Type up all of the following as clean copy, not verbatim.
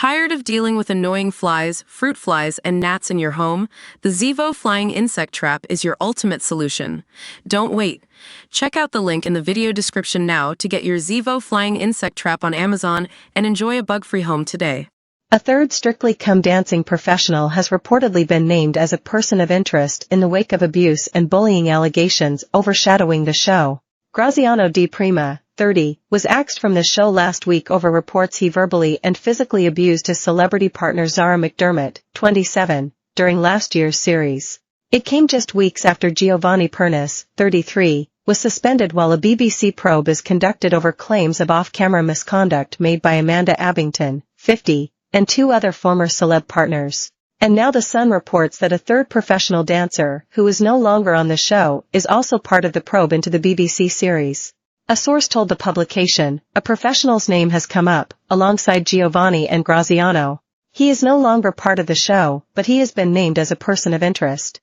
Tired of dealing with annoying flies, fruit flies, and gnats in your home? The Zevo Flying Insect Trap is your ultimate solution. Don't wait. Check out the link in the video description now to get your Zevo Flying Insect Trap on Amazon and enjoy a bug-free home today. A third Strictly Come Dancing professional has reportedly been named as a person of interest in the wake of abuse and bullying allegations overshadowing the show. Graziano di Prima, 30, was axed from the show last week over reports he verbally and physically abused his celebrity partner Zara McDermott, 27, during last year's series. It came just weeks after Giovanni Pernice, 33, was suspended while a BBC probe is conducted over claims of off-camera misconduct made by Amanda Abbington, 50, and two other former celeb partners. And now The Sun reports that a third professional dancer, who is no longer on the show, is also part of the probe into the BBC series. A source told the publication, a professional's name has come up, alongside Giovanni and Graziano. He is no longer part of the show, but he has been named as a person of interest.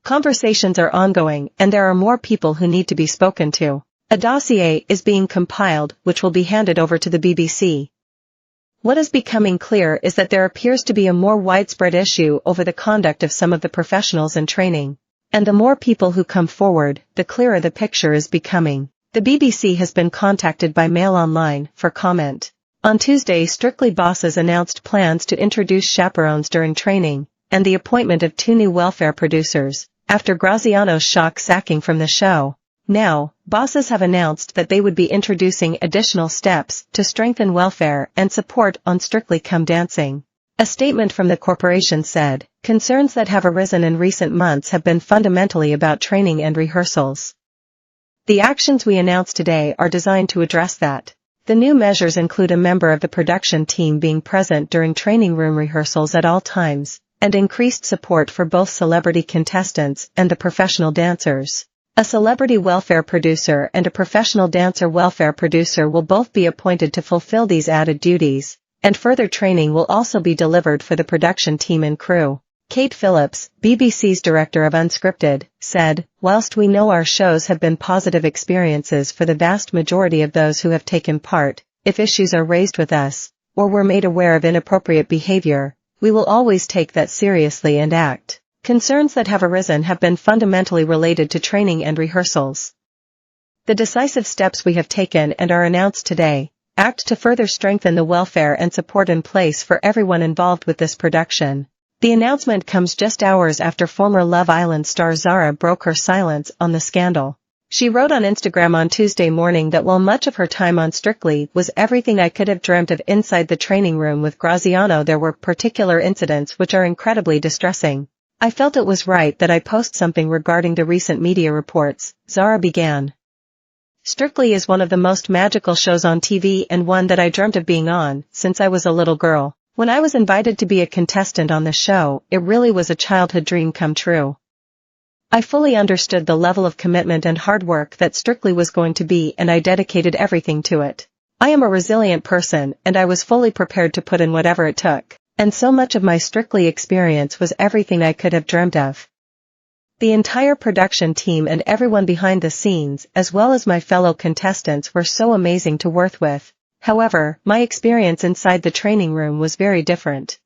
Conversations are ongoing, and there are more people who need to be spoken to. A dossier is being compiled, which will be handed over to the BBC. What is becoming clear is that there appears to be a more widespread issue over the conduct of some of the professionals in training. And the more people who come forward, the clearer the picture is becoming. The BBC has been contacted by Mail Online for comment. On Tuesday, Strictly bosses announced plans to introduce chaperones during training, and the appointment of two new welfare producers, after Graziano's shock sacking from the show. Now, bosses have announced that they would be introducing additional steps to strengthen welfare and support on Strictly Come Dancing. A statement from the corporation said, "Concerns that have arisen in recent months have been fundamentally about training and rehearsals. The actions we announced today are designed to address that. The new measures include a member of the production team being present during training room rehearsals at all times, and increased support for both celebrity contestants and the professional dancers. A celebrity welfare producer and a professional dancer welfare producer will both be appointed to fulfill these added duties, and further training will also be delivered for the production team and crew." Kate Phillips, BBC's director of Unscripted, said, "Whilst we know our shows have been positive experiences for the vast majority of those who have taken part, if issues are raised with us, or we're made aware of inappropriate behavior, we will always take that seriously and act. Concerns that have arisen have been fundamentally related to training and rehearsals. The decisive steps we have taken and are announced today act to further strengthen the welfare and support in place for everyone involved with this production." The announcement comes just hours after former Love Island star Zara broke her silence on the scandal. She wrote on Instagram on Tuesday morning that while much of her time on Strictly was everything I could have dreamt of inside the training room with Graziano, there were particular incidents which are incredibly distressing. "I felt it was right that I post something regarding the recent media reports," Zara began. "Strictly is one of the most magical shows on TV and one that I dreamt of being on since I was a little girl. When I was invited to be a contestant on the show, it really was a childhood dream come true. I fully understood the level of commitment and hard work that Strictly was going to be, and I dedicated everything to it. I am a resilient person, and I was fully prepared to put in whatever it took. And so much of my Strictly experience was everything I could have dreamt of. The entire production team and everyone behind the scenes, as well as my fellow contestants, were so amazing to work with. However, my experience inside the training room was very different.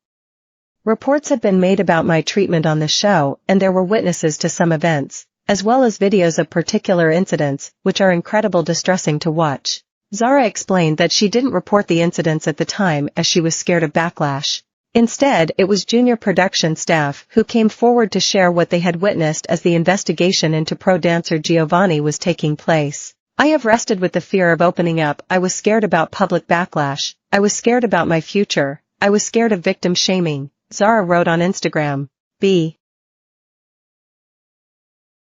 Reports have been made about my treatment on the show, and there were witnesses to some events, as well as videos of particular incidents, which are incredibly distressing to watch." Zara explained that she didn't report the incidents at the time as she was scared of backlash. Instead, it was junior production staff who came forward to share what they had witnessed as the investigation into pro dancer Giovanni was taking place. "I have wrestled with the fear of opening up. I was scared about public backlash. I was scared about my future. I was scared of victim shaming," Zara wrote on Instagram.